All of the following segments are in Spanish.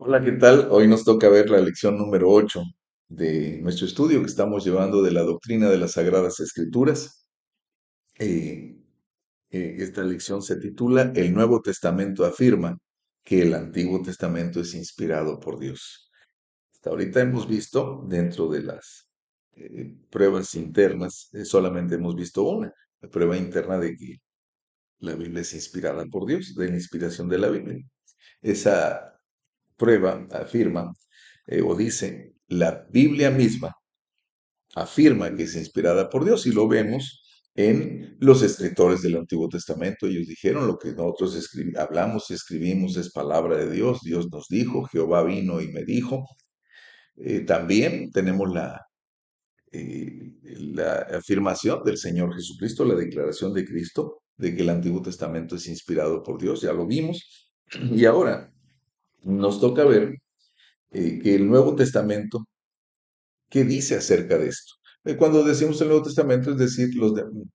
Hola, ¿qué tal? Hoy nos toca ver la lección número 8 de nuestro estudio que estamos llevando de la doctrina de las Sagradas Escrituras. Eh, Esta lección se titula El Nuevo Testamento afirma que el Antiguo Testamento es inspirado por Dios. Hasta ahorita hemos visto dentro de las pruebas internas, solamente hemos visto una, la prueba interna de que la Biblia es inspirada por Dios, de la inspiración de la Biblia. Esa prueba afirma o dice, la Biblia misma afirma que es inspirada por Dios y lo vemos en los escritores del Antiguo Testamento. Ellos dijeron lo que nosotros hablamos y escribimos es palabra de Dios. Dios nos dijo, Jehová vino y me dijo. También tenemos la afirmación del Señor Jesucristo, la declaración de Cristo de que el Antiguo Testamento es inspirado por Dios. Ya lo vimos. Y ahora nos toca ver que el Nuevo Testamento, ¿qué dice acerca de esto? Cuando decimos el Nuevo Testamento, es decir,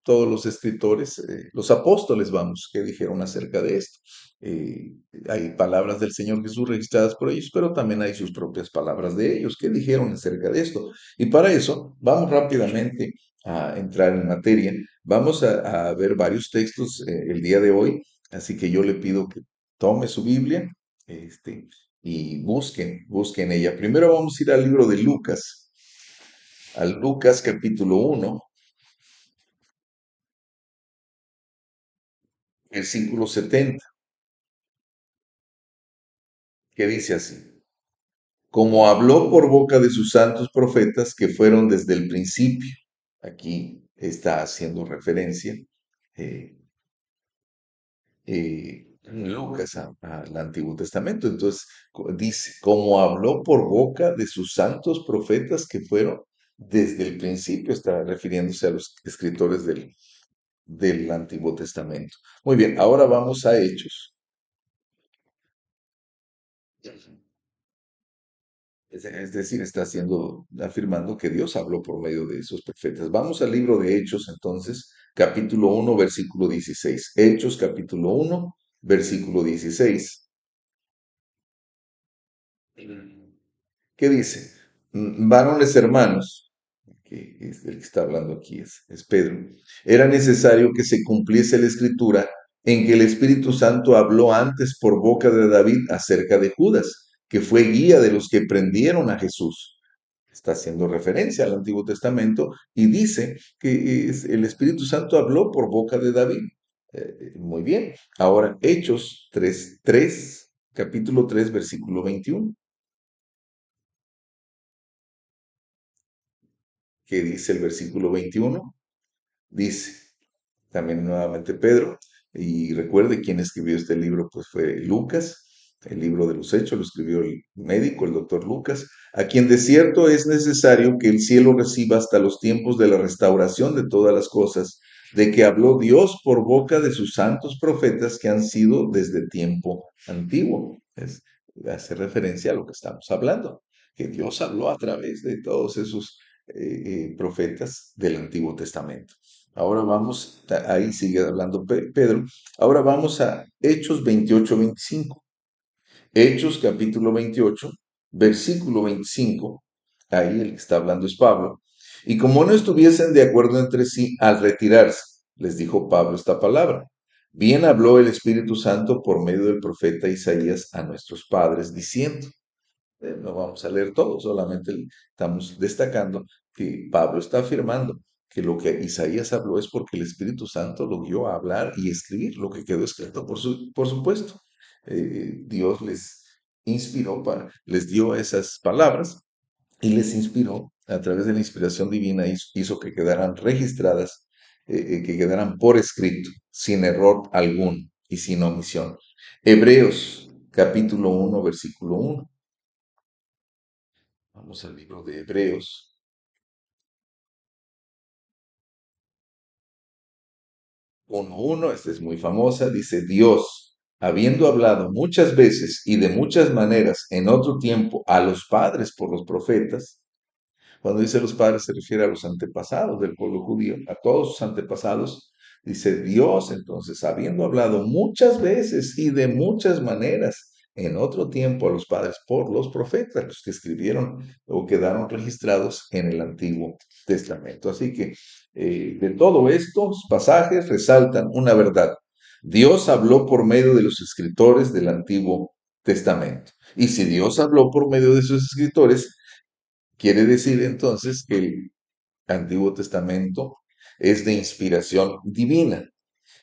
todos los escritores, los apóstoles, vamos, ¿qué dijeron acerca de esto? Eh, Hay palabras del Señor Jesús registradas por ellos, pero también hay sus propias palabras de ellos. ¿Qué dijeron acerca de esto? Y para eso, vamos rápidamente a entrar en materia. Vamos a ver varios textos el día de hoy, así que yo le pido que tome su Biblia, este, y busquen ella. Primero vamos a ir al libro de Lucas, al Lucas capítulo 1, versículo 70, que dice así: como habló por boca de sus santos profetas que fueron desde el principio. Aquí está haciendo referencia eh, Lucas al Antiguo Testamento. Entonces dice, como habló por boca de sus santos profetas que fueron desde el principio, está refiriéndose a los escritores del Antiguo Testamento. Muy bien, ahora vamos a Hechos. Es decir, está afirmando que Dios habló por medio de esos profetas. Vamos al libro de Hechos, entonces, capítulo 1, versículo 16. Hechos, capítulo 1, versículo 16. ¿Qué dice? Varones hermanos, que es el que está hablando aquí, es Pedro, era necesario que se cumpliese la escritura en que el Espíritu Santo habló antes por boca de David acerca de Judas, que fue guía de los que prendieron a Jesús. Está haciendo referencia al Antiguo Testamento y dice que el Espíritu Santo habló por boca de David. Muy bien. Ahora, Hechos 3, capítulo 3, versículo 21. ¿Qué dice el versículo 21? Dice, también nuevamente Pedro, y recuerde quién escribió este libro, pues fue Lucas, el libro de los Hechos, lo escribió el médico, el doctor Lucas, a quien de cierto es necesario que el cielo reciba hasta los tiempos de la restauración de todas las cosas, de que habló Dios por boca de sus santos profetas que han sido desde tiempo antiguo. Hace referencia a lo que estamos hablando, que Dios habló a través de todos esos profetas del Antiguo Testamento. Ahora vamos, ahí sigue hablando Pedro. Ahora vamos a Hechos 28-25. Hechos capítulo 28, versículo 25. Ahí el que está hablando es Pablo. Y como no estuviesen de acuerdo entre sí al retirarse, les dijo Pablo esta palabra. Bien habló el Espíritu Santo por medio del profeta Isaías a nuestros padres, diciendo. No vamos a leer todo, solamente estamos destacando que Pablo está afirmando que lo que Isaías habló es porque el Espíritu Santo lo guió a hablar y escribir lo que quedó escrito, por supuesto. Dios les inspiró les dio esas palabras y les inspiró a través de la inspiración divina, hizo que quedaran registradas, que quedaran por escrito, sin error alguno y sin omisión. Hebreos capítulo 1, versículo 1. Vamos al libro de Hebreos 1:1, esta es muy famosa, dice Dios, habiendo hablado muchas veces y de muchas maneras en otro tiempo a los padres por los profetas. Cuando dice los padres se refiere a los antepasados del pueblo judío, a todos sus antepasados. Dice Dios, entonces, habiendo hablado muchas veces y de muchas maneras en otro tiempo a los padres por los profetas, los que escribieron o quedaron registrados en el Antiguo Testamento. Así que de todo estos pasajes resaltan una verdad. Dios habló por medio de los escritores del Antiguo Testamento. Y si Dios habló por medio de sus escritores, quiere decir entonces que el Antiguo Testamento es de inspiración divina.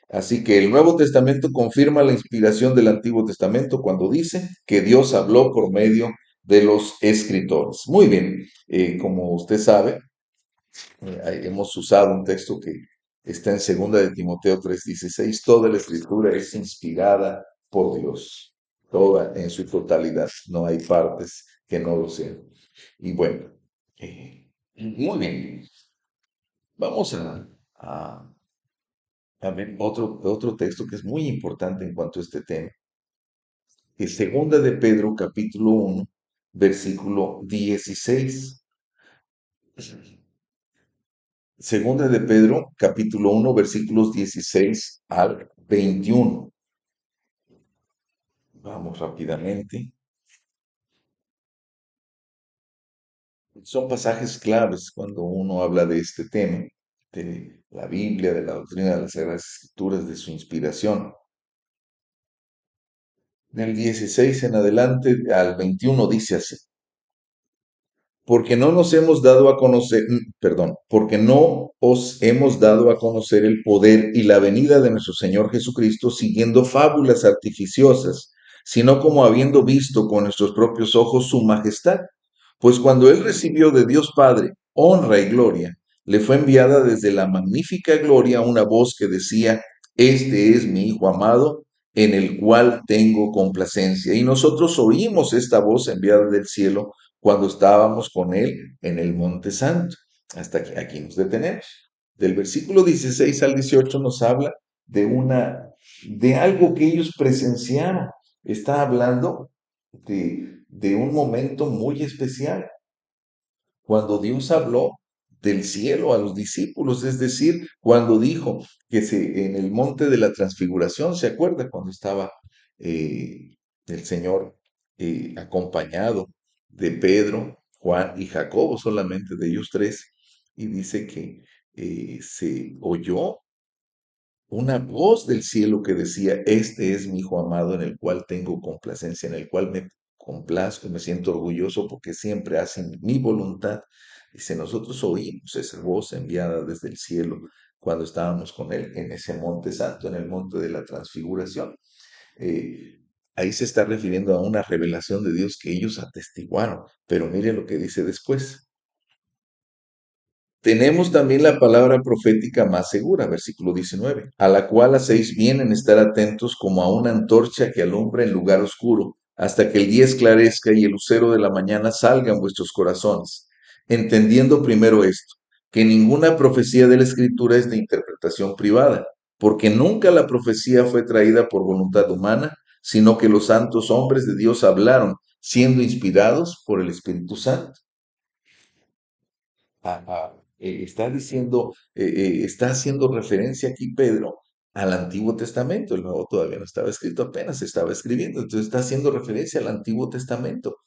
Así que el Nuevo Testamento confirma la inspiración del Antiguo Testamento cuando dice que Dios habló por medio de los escritores. Muy bien, como usted sabe, hemos usado un texto que está en 2 de Timoteo 3:16. Toda la escritura es inspirada por Dios, toda en su totalidad, no hay partes que no lo sean. Y bueno, muy bien, vamos a a ver otro texto que es muy importante en cuanto a este tema, que es 2 de Pedro capítulo 1, versículo 16. Segunda de Pedro capítulo 1, versículos 16 al 21. Vamos rápidamente. Son pasajes claves cuando uno habla de este tema, de la Biblia, de la doctrina de las Sagradas Escrituras, de su inspiración. Del 16 en adelante al 21 dice así: porque no nos hemos dado a conocer, perdón, porque no os hemos dado a conocer el poder y la venida de nuestro Señor Jesucristo siguiendo fábulas artificiosas, sino como habiendo visto con nuestros propios ojos su majestad. Pues cuando Él recibió de Dios Padre honra y gloria, le fue enviada desde la magnífica gloria una voz que decía: Este es mi Hijo amado, en el cual tengo complacencia. Y nosotros oímos esta voz enviada del cielo cuando estábamos con Él en el Monte Santo. Hasta aquí nos detenemos. Del versículo 16 al 18 nos habla de algo que ellos presenciaron. Está hablando de un momento muy especial, cuando Dios habló del cielo a los discípulos, es decir, cuando dijo que en el monte de la transfiguración, ¿se acuerda? Cuando estaba el Señor acompañado de Pedro, Juan y Jacobo, solamente de ellos tres, y dice que se oyó una voz del cielo que decía: Este es mi Hijo amado en el cual tengo complacencia, en el cual me complazco, me siento orgulloso porque siempre hacen mi voluntad. Dice, nosotros oímos esa voz enviada desde el cielo cuando estábamos con Él en ese monte santo, en el monte de la transfiguración. Eh, Ahí se está refiriendo a una revelación de Dios que ellos atestiguaron, pero mire lo que dice después. Tenemos también la palabra profética más segura, versículo 19, a la cual hacéis bien en estar atentos como a una antorcha que alumbra en lugar oscuro, hasta que el día esclarezca y el lucero de la mañana salga en vuestros corazones, entendiendo primero esto, que ninguna profecía de la Escritura es de interpretación privada, porque nunca la profecía fue traída por voluntad humana, sino que los santos hombres de Dios hablaron, siendo inspirados por el Espíritu Santo. Está diciendo, está haciendo referencia aquí Pedro al Antiguo Testamento. El Nuevo todavía no estaba escrito, apenas se estaba escribiendo. Entonces está haciendo referencia al Antiguo Testamento,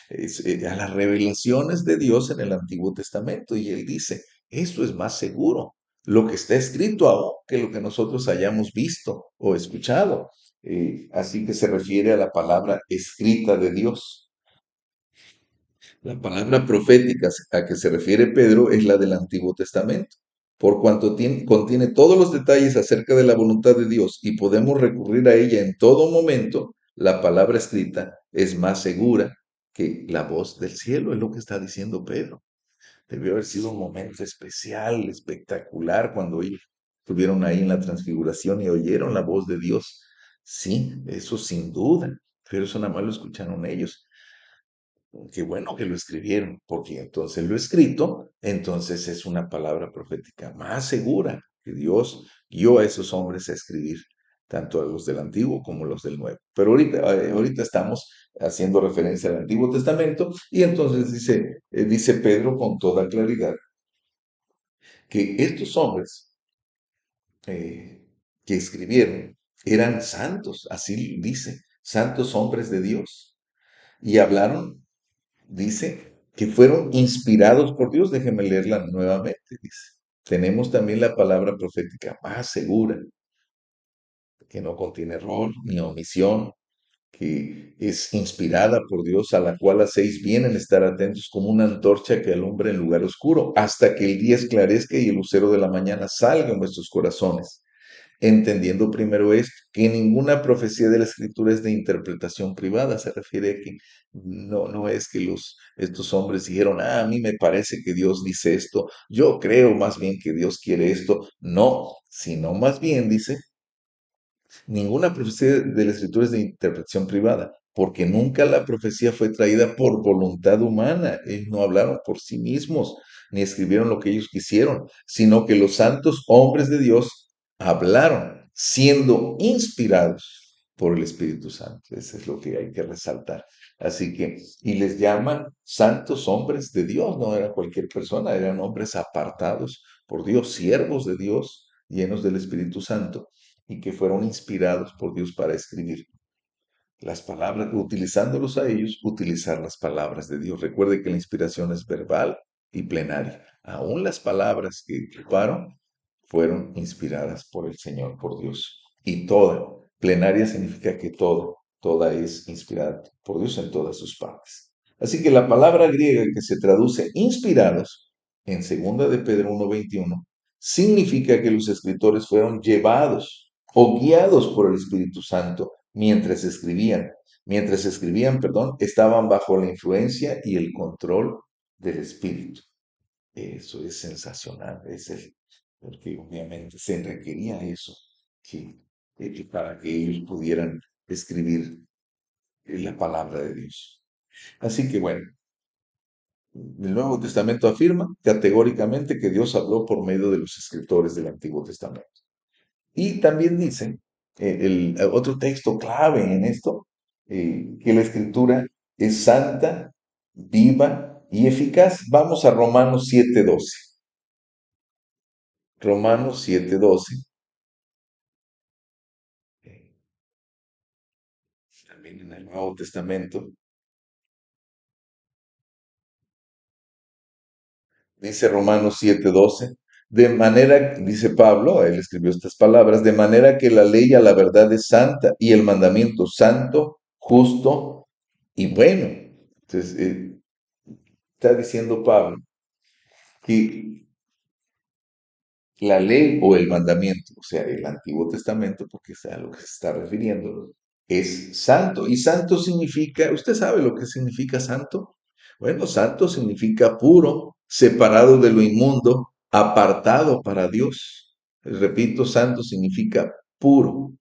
a las revelaciones de Dios en el Antiguo Testamento. Y él dice, esto es más seguro, lo que está escrito aún que lo que nosotros hayamos visto o escuchado. Así que se refiere a la palabra escrita de Dios. La palabra profética a que se refiere Pedro es la del Antiguo Testamento, por cuanto contiene todos los detalles acerca de la voluntad de Dios y podemos recurrir a ella en todo momento. La palabra escrita es más segura que la voz del cielo, es lo que está diciendo Pedro. Debió haber sido un momento especial, espectacular, cuando ellos estuvieron ahí en la transfiguración y oyeron la voz de Dios. Sí, eso sin duda, pero eso nada más lo escucharon ellos. Qué bueno que lo escribieron, porque entonces lo escrito, entonces es una palabra profética más segura que Dios guió a esos hombres a escribir, tanto a los del Antiguo como a los del Nuevo. Pero ahorita estamos haciendo referencia al Antiguo Testamento y entonces dice Pedro con toda claridad que estos hombres eh, que escribieron eran santos, así dice. santos hombres de Dios, y hablaron, dice, que fueron inspirados por Dios. Déjenme leerla nuevamente, dice. Tenemos también la palabra profética más segura, que no contiene error ni omisión, que es inspirada por Dios, a la cual hacéis bien en estar atentos como una antorcha que alumbra en lugar oscuro, hasta que el día esclarezca y el lucero de la mañana salga en vuestros corazones, entendiendo primero esto, que ninguna profecía de la Escritura es de interpretación privada. Se refiere a que no es que estos hombres dijeron, a mí me parece que Dios dice esto, yo creo más bien que Dios quiere esto. No, sino más bien dice, ninguna profecía de la Escritura es de interpretación privada, porque nunca la profecía fue traída por voluntad humana. Ellos no hablaron por sí mismos, ni escribieron lo que ellos quisieron, sino que los santos hombres de Dios hablaron, siendo inspirados por el Espíritu Santo. Eso es lo que hay que resaltar. Así que, y les llaman santos hombres de Dios, no era cualquier persona, eran hombres apartados por Dios, siervos de Dios, llenos del Espíritu Santo y que fueron inspirados por Dios para escribir las palabras, utilizándolos a ellos, utilizar las palabras de Dios. Recuerde que la inspiración es verbal y plenaria. Aún las palabras que ocuparon fueron inspiradas por el Señor, por Dios. Y toda, plenaria significa que toda es inspirada por Dios en todas sus partes. Así que la palabra griega que se traduce inspirados en 2 de Pedro 1:21 significa que los escritores fueron llevados o guiados por el Espíritu Santo mientras escribían, perdón, estaban bajo la influencia y el control del Espíritu. Eso es sensacional, porque obviamente se requería eso, que, para que ellos pudieran escribir la palabra de Dios. Así que bueno, el Nuevo Testamento afirma categóricamente que Dios habló por medio de los escritores del Antiguo Testamento. Y también dice, otro texto clave en esto, que la escritura es santa, viva y eficaz. Vamos a Romanos 7:12. Romanos 7:12, también en el Nuevo Testamento, dice Romanos 7:12, de manera, dice Pablo, él escribió estas palabras, de manera que la ley a la verdad es santa y el mandamiento santo, justo y bueno. Entonces, está diciendo Pablo que la ley o el mandamiento, o sea, el Antiguo Testamento, porque es a lo que se está refiriendo, es santo. Y santo significa, ¿usted sabe lo que significa santo? Bueno, santo significa puro, separado de lo inmundo, apartado para Dios. Repito, santo significa puro,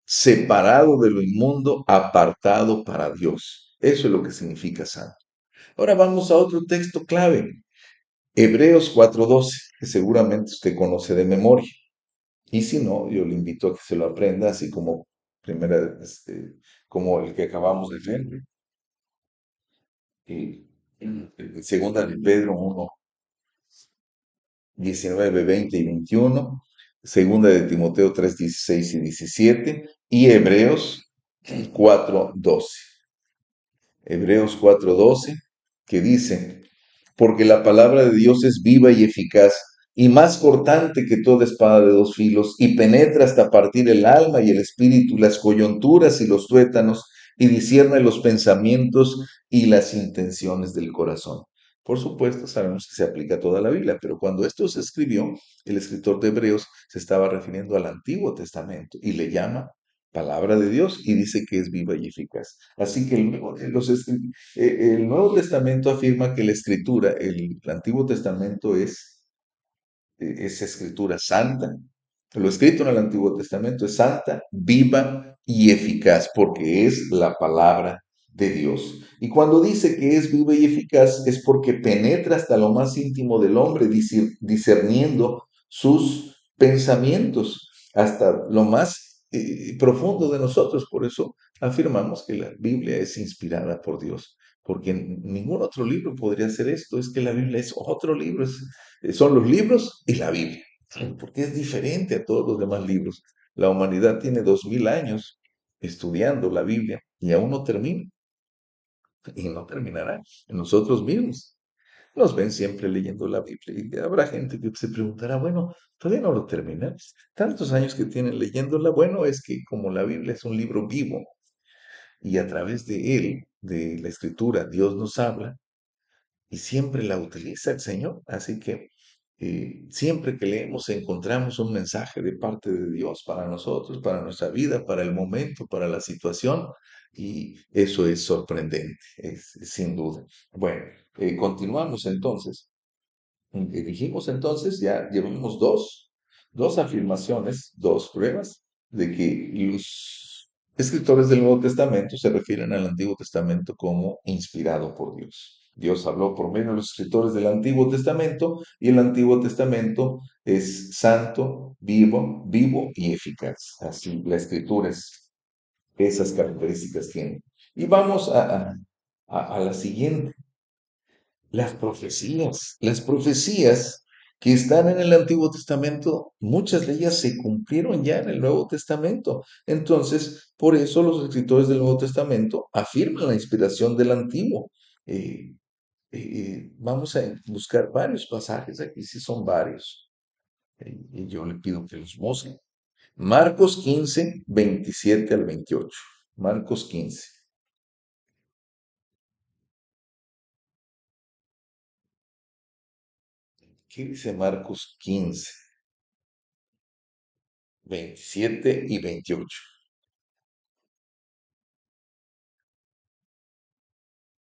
separado de lo inmundo, apartado para Dios. Eso es lo que significa santo. Ahora vamos a otro texto clave, Hebreos 4:12, que seguramente usted conoce de memoria. Y si no, yo le invito a que se lo aprenda, así como como el que acabamos de ver. Y, segunda de Pedro 1:19, 20 y 21, segunda de Timoteo 3:16 y 17, y Hebreos 4:12. Hebreos 4:12, que dice, porque la palabra de Dios es viva y eficaz, y más cortante que toda espada de dos filos, y penetra hasta partir el alma y el espíritu, las coyunturas y los tuétanos, y discierne los pensamientos y las intenciones del corazón. Por supuesto, sabemos que se aplica a toda la Biblia, pero cuando esto se escribió, el escritor de Hebreos se estaba refiriendo al Antiguo Testamento y le llama palabra de Dios y dice que es viva y eficaz. Así que el Nuevo Testamento afirma que la escritura, el Antiguo Testamento es escritura santa. Lo escrito en el Antiguo Testamento es santa, viva y eficaz, porque es la palabra de Dios. Y cuando dice que es viva y eficaz, es porque penetra hasta lo más íntimo del hombre, discerniendo sus pensamientos, hasta lo más profundo de nosotros. Por eso afirmamos que la Biblia es inspirada por Dios, porque ningún otro libro podría hacer esto. Es que la Biblia es otro libro, son los libros y la Biblia, porque es diferente a todos los demás libros. La humanidad tiene 2000 años estudiando la Biblia y aún no termina, y no terminará en nosotros mismos. Nos ven siempre leyendo la Biblia y habrá gente que se preguntará, bueno, todavía no lo terminas. Tantos años que tienen leyéndola, bueno, es que como la Biblia es un libro vivo y a través de él, de la escritura, Dios nos habla y siempre la utiliza el Señor. Así que siempre que leemos encontramos un mensaje de parte de Dios para nosotros, para nuestra vida, para el momento, para la situación. Y eso es sorprendente, es sin duda. Bueno, continuamos entonces. Dijimos entonces, ya llevamos dos afirmaciones, dos pruebas de que los escritores del Nuevo Testamento se refieren al Antiguo Testamento como inspirado por Dios. Dios habló por medio de los escritores del Antiguo Testamento y el Antiguo Testamento es santo, vivo y eficaz. Así la escritura esas características tiene. Y vamos a la siguiente. Las profecías que están en el Antiguo Testamento, muchas de ellas se cumplieron ya en el Nuevo Testamento. Entonces, por eso los escritores del Nuevo Testamento afirman la inspiración del Antiguo. Eh, Vamos a buscar varios pasajes, aquí sí son varios. Y yo le pido que los busquen. Marcos 15, 27 al 28. Marcos 15. ¿Qué dice Marcos 15, 27 y 28?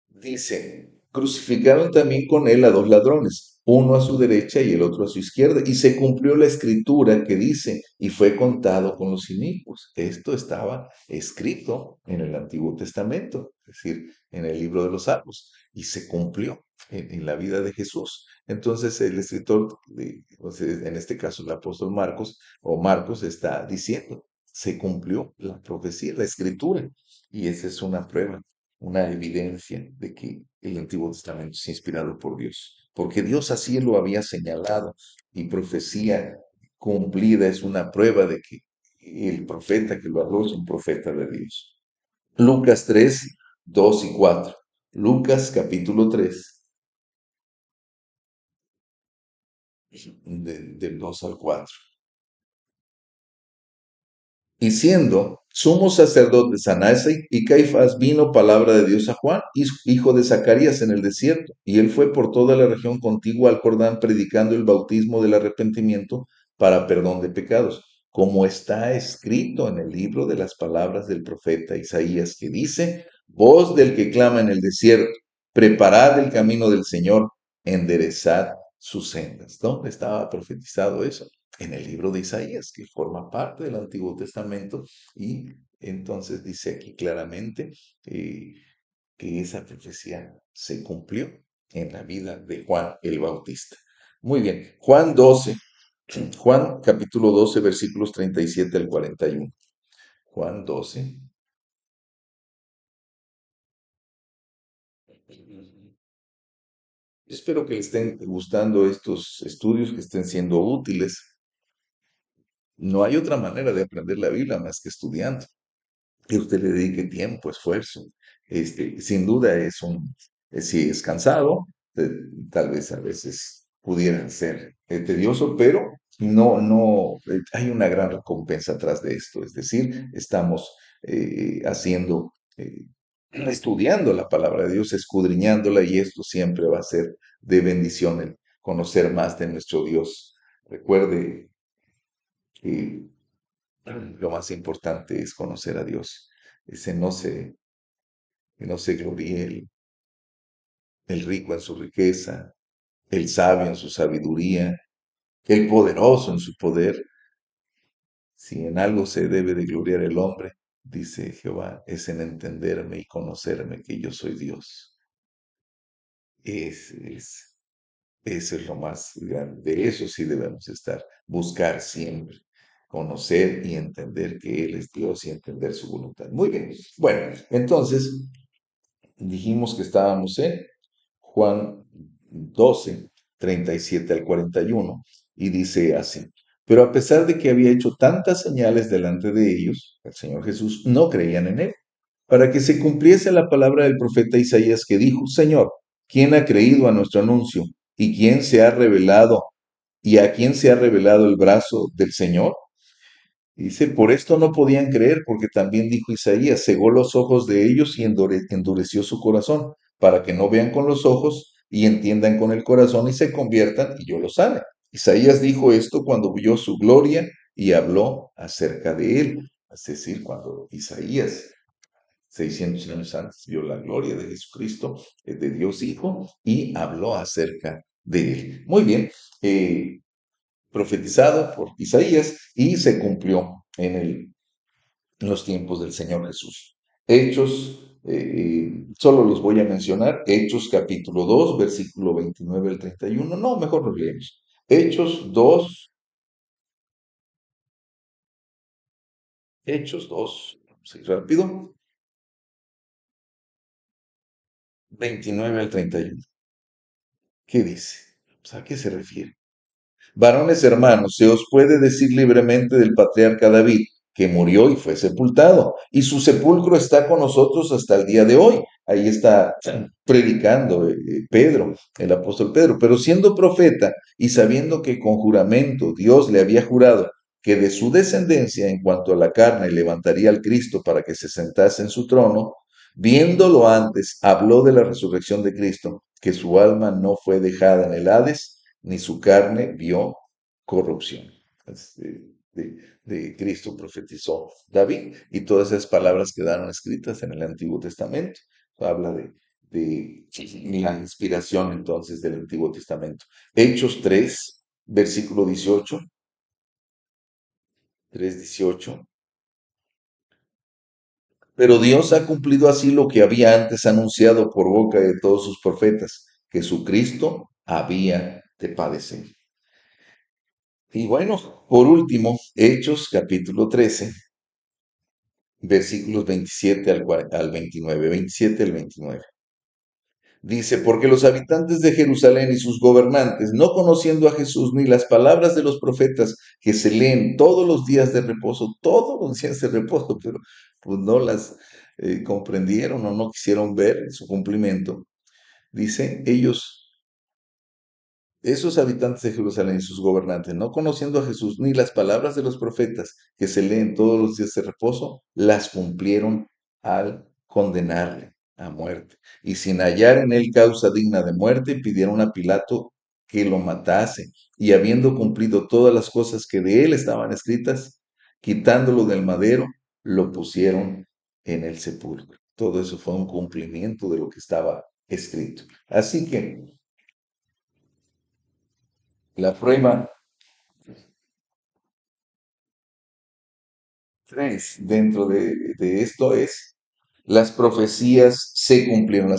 Dice, crucificaron también con él a dos ladrones, uno a su derecha y el otro a su izquierda, y se cumplió la escritura que dice, y fue contado con los inicuos. Esto estaba escrito en el Antiguo Testamento, es decir, en el libro de los Salmos, y se cumplió en la vida de Jesús. Entonces el escritor, en este caso el apóstol Marcos, o Marcos está diciendo, se cumplió la profecía, la escritura, y esa es una prueba, una evidencia de que el Antiguo Testamento es inspirado por Dios, porque Dios así lo había señalado y profecía cumplida es una prueba de que el profeta que lo habló es un profeta de Dios. Lucas 3, 2 y 4. Lucas capítulo 3, del 2 al 4. Y siendo sumos sacerdotes Anás y Caifás, vino palabra de Dios a Juan, hijo de Zacarías, en el desierto. Y él fue por toda la región contigua al Jordán, predicando el bautismo del arrepentimiento para perdón de pecados, como está escrito en el libro de las palabras del profeta Isaías, que dice, voz del que clama en el desierto, preparad el camino del Señor, enderezad sus sendas. ¿Dónde estaba profetizado eso? En el libro de Isaías, que forma parte del Antiguo Testamento, y entonces dice aquí claramente que esa profecía se cumplió en la vida de Juan el Bautista. Muy bien, Juan 12, Juan capítulo 12, versículos 37 al 41. Juan 12. Espero que les estén gustando estos estudios, que estén siendo útiles. No hay otra manera de aprender la Biblia más que estudiando. Que usted le dedique tiempo, esfuerzo. Sin duda sí es cansado, eh, tal vez a veces pudiera ser tedioso, pero hay una gran recompensa atrás de esto. Es decir, estamos estudiando la palabra de Dios, escudriñándola, y esto siempre va a ser de bendición, el conocer más de nuestro Dios. Recuerde que lo más importante es conocer a Dios. Ese no se gloríe el rico en su riqueza, el sabio en su sabiduría, el poderoso en su poder. Si en algo se debe de gloriar el hombre, dice Jehová, es en entenderme y conocerme que yo soy Dios. Ese es, Eso es lo más grande. De eso sí debemos estar, buscar siempre, conocer y entender que Él es Dios y entender su voluntad. Muy bien. Bueno, entonces dijimos que estábamos en Juan 12, 37 al 41, y dice así, pero a pesar de que había hecho tantas señales delante de ellos, el Señor Jesús, no creían en Él. para que se cumpliese la palabra del profeta Isaías que dijo, Señor, ¿quién ha creído a nuestro anuncio? ¿Y quién se ha revelado? ¿Y a quién se ha revelado el brazo del Señor? Dice, por esto no podían creer, porque también dijo Isaías, cegó los ojos de ellos y endureció su corazón, para que no vean con los ojos y entiendan con el corazón y se conviertan y yo los sane. Isaías dijo esto cuando vio su gloria y habló acerca de él. Es decir, cuando Isaías 600 años antes vio la gloria de Jesucristo, de Dios Hijo, y habló acerca de él. Muy bien, profetizado por Isaías y se cumplió en los tiempos del Señor Jesús. Hechos, solo los voy a mencionar, Hechos capítulo 2 versículo 29 al 31. No, mejor los leemos. Hechos 2, Hechos 2, vamos a ir rápido, 29 al 31. ¿Qué dice? Pues, ¿a qué se refiere? Varones hermanos, se os puede decir libremente del patriarca David, que murió y fue sepultado, y su sepulcro está con nosotros hasta el día de hoy. Ahí está predicando Pedro, el apóstol Pedro, pero siendo profeta y sabiendo que con juramento Dios le había jurado que de su descendencia en cuanto a la carne levantaría al Cristo para que se sentase en su trono, viéndolo antes, habló de la resurrección de Cristo, que su alma no fue dejada en el Hades, ni su carne vio corrupción. De Cristo profetizó David y todas esas palabras quedaron escritas en el Antiguo Testamento. Habla de la inspiración entonces del Antiguo Testamento. Hechos 3, versículo 18, 3:18. Pero Dios ha cumplido así lo que había antes anunciado por boca de todos sus profetas, que su Cristo había de padecer. Y bueno, por último, Hechos capítulo 13, versículos 27 al 29, 27 al 29. Dice, porque los habitantes de Jerusalén y sus gobernantes, no conociendo a Jesús ni las palabras de los profetas que se leen todos los días de reposo, pero pues no las comprendieron o no quisieron ver su cumplimiento, dice, esos habitantes de Jerusalén y sus gobernantes, no conociendo a Jesús ni las palabras de los profetas que se leen todos los días de reposo, las cumplieron al condenarle a muerte. Y sin hallar en él causa digna de muerte, pidieron a Pilato que lo matase. Y habiendo cumplido todas las cosas que de él estaban escritas, quitándolo del madero, lo pusieron en el sepulcro. Todo eso fue un cumplimiento de lo que estaba escrito. Así que la prueba 3 dentro de esto es, las profecías se cumplieron,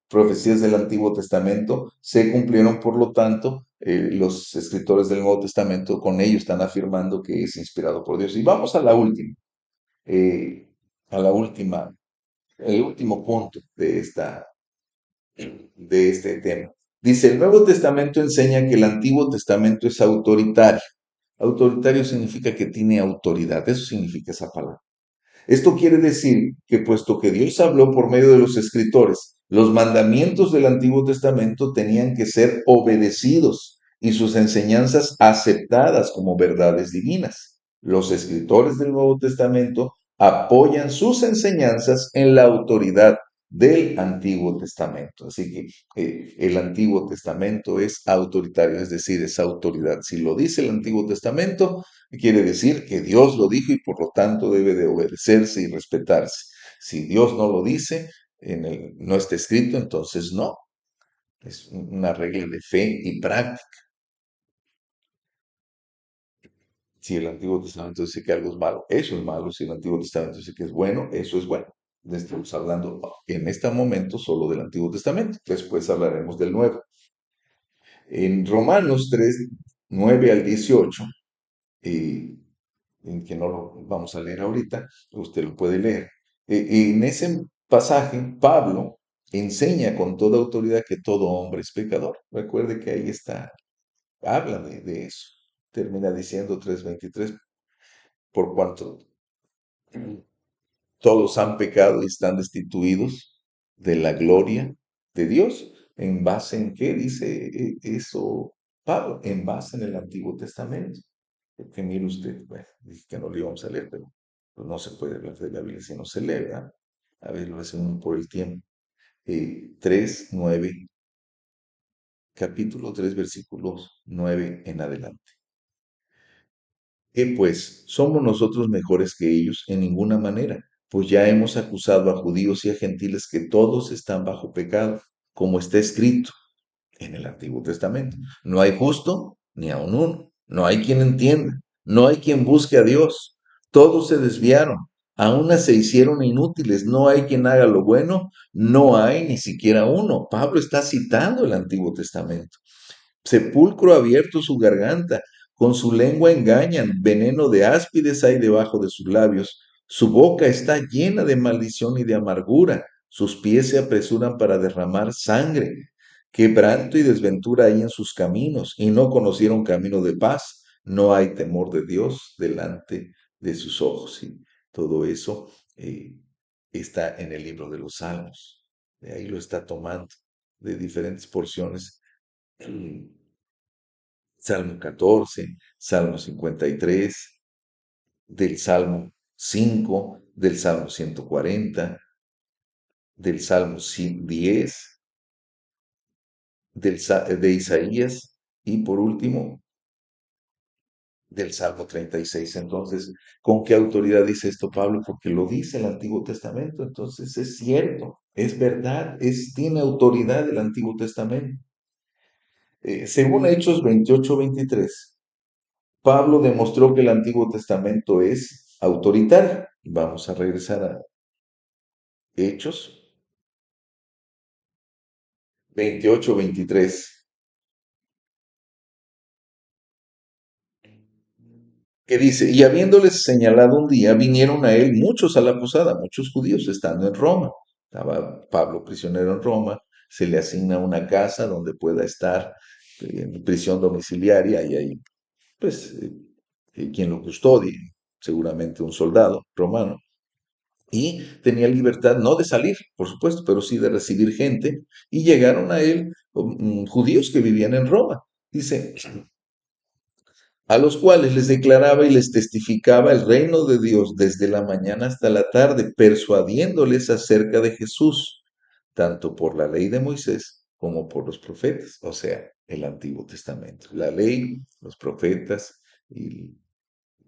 profecías del Antiguo Testamento se cumplieron, por lo tanto, los escritores del Nuevo Testamento con ello están afirmando que es inspirado por Dios. Y vamos eh, a la última, el último punto de este tema. Dice, el Nuevo Testamento enseña que el Antiguo Testamento es autoritario. Autoritario significa que tiene autoridad, eso significa esa palabra. Esto quiere decir que puesto que Dios habló por medio de los escritores, los mandamientos del Antiguo Testamento tenían que ser obedecidos y sus enseñanzas aceptadas como verdades divinas. Los escritores del Nuevo Testamento apoyan sus enseñanzas en la autoridad del Antiguo Testamento. Así que el Antiguo Testamento es autoritario, es decir, es autoridad. Si lo dice el Antiguo Testamento, quiere decir que Dios lo dijo y por lo tanto debe de obedecerse y respetarse. Si Dios no lo dice, no está escrito, entonces no. Es una regla de fe y práctica. Si el Antiguo Testamento dice que algo es malo, eso es malo. Si el Antiguo Testamento dice que es bueno, eso es bueno. Estamos hablando en este momento solo del Antiguo Testamento. Después hablaremos del Nuevo. En Romanos 3, 9 al 18, eh, en que no lo vamos a leer ahorita, usted lo puede leer. En ese pasaje, Pablo enseña con toda autoridad que todo hombre es pecador. Recuerde que ahí está, habla de eso. Termina diciendo 3:23, por cuanto Todos han pecado y están destituidos de la gloria de Dios. ¿En base en qué dice eso Pablo? En base en el Antiguo Testamento. Porque mire usted, bueno, dije que no lo íbamos a leer, pero pues no se puede hablar de la Biblia si no se lee, ¿verdad? A ver, lo hacemos por el tiempo. 3, 9, capítulo 3, versículos 9 en adelante. ¿Qué pues? ¿Somos nosotros mejores que ellos? En ninguna manera, pues ya hemos acusado a judíos y a gentiles que todos están bajo pecado, como está escrito en el Antiguo Testamento. No hay justo ni aun uno, no hay quien entienda, no hay quien busque a Dios. Todos se desviaron, a unas se hicieron inútiles, no hay quien haga lo bueno, no hay ni siquiera uno. Pablo está citando el Antiguo Testamento. Sepulcro abierto su garganta, con su lengua engañan, veneno de áspides hay debajo de sus labios, su boca está llena de maldición y de amargura, sus pies se apresuran para derramar sangre, quebranto y desventura hay en sus caminos, y no conocieron camino de paz, no hay temor de Dios delante de sus ojos. Y todo eso está en el libro de los Salmos, de ahí lo está tomando, de diferentes porciones. Salmo 14, Salmo 53, del Salmo 5, del Salmo 140, del Salmo 10, de Isaías y por último del Salmo 36. Entonces, ¿con qué autoridad dice esto Pablo? Porque lo dice el Antiguo Testamento. Entonces es cierto, es verdad, tiene autoridad el Antiguo Testamento. Según Hechos 28-23, Pablo demostró que el Antiguo Testamento es autoritario. Vamos a regresar a Hechos 28-23, que dice, y habiéndoles señalado un día, vinieron a él muchos a la posada, muchos judíos estando en Roma. Estaba Pablo prisionero en Roma, se le asigna una casa donde pueda estar en prisión domiciliaria y ahí, pues, quien lo custodie, seguramente un soldado romano. Y tenía libertad no de salir, por supuesto, pero sí de recibir gente. Y llegaron a él judíos que vivían en Roma. Dice, a los cuales les declaraba y les testificaba el reino de Dios desde la mañana hasta la tarde, persuadiéndoles acerca de Jesús, tanto por la ley de Moisés como por los profetas, o sea, el Antiguo Testamento. La ley, los profetas y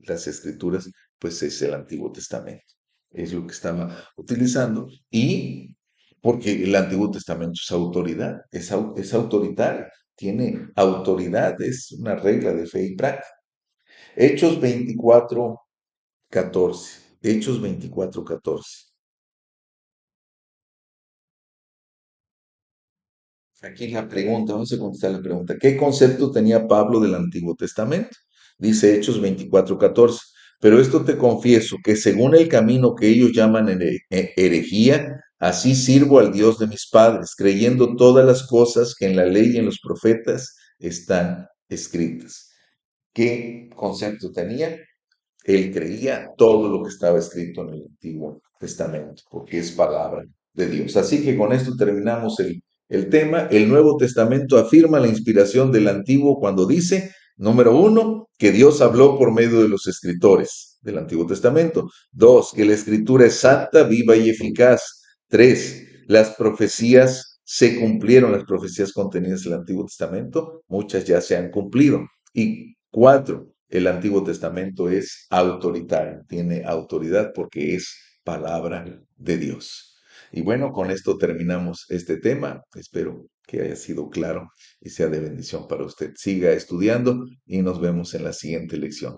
las escrituras, pues es el Antiguo Testamento. Es lo que estaba utilizando y porque el Antiguo Testamento es autoridad, es autoritario, tiene autoridad, es una regla de fe y práctica. Hechos 24:14. Hechos 24:14. Aquí la pregunta, vamos a contestar la pregunta. ¿Qué concepto tenía Pablo del Antiguo Testamento? Dice Hechos 24:14. Pero esto te confieso, que según el camino que ellos llaman herejía, así sirvo al Dios de mis padres, creyendo todas las cosas que en la ley y en los profetas están escritas. ¿Qué concepto tenía? Él creía todo lo que estaba escrito en el Antiguo Testamento, porque es palabra de Dios. Así que con esto terminamos el tema. El Nuevo Testamento afirma la inspiración del Antiguo cuando dice, número uno, que Dios habló por medio de los escritores del Antiguo Testamento. Dos, que la escritura es santa, viva y eficaz. Tres, las profecías se cumplieron, las profecías contenidas en el Antiguo Testamento, muchas ya se han cumplido. Y cuatro, el Antiguo Testamento es autoritario, tiene autoridad porque es palabra de Dios. Y bueno, con esto terminamos este tema. Espero que haya sido claro y sea de bendición para usted. Siga estudiando y nos vemos en la siguiente lección.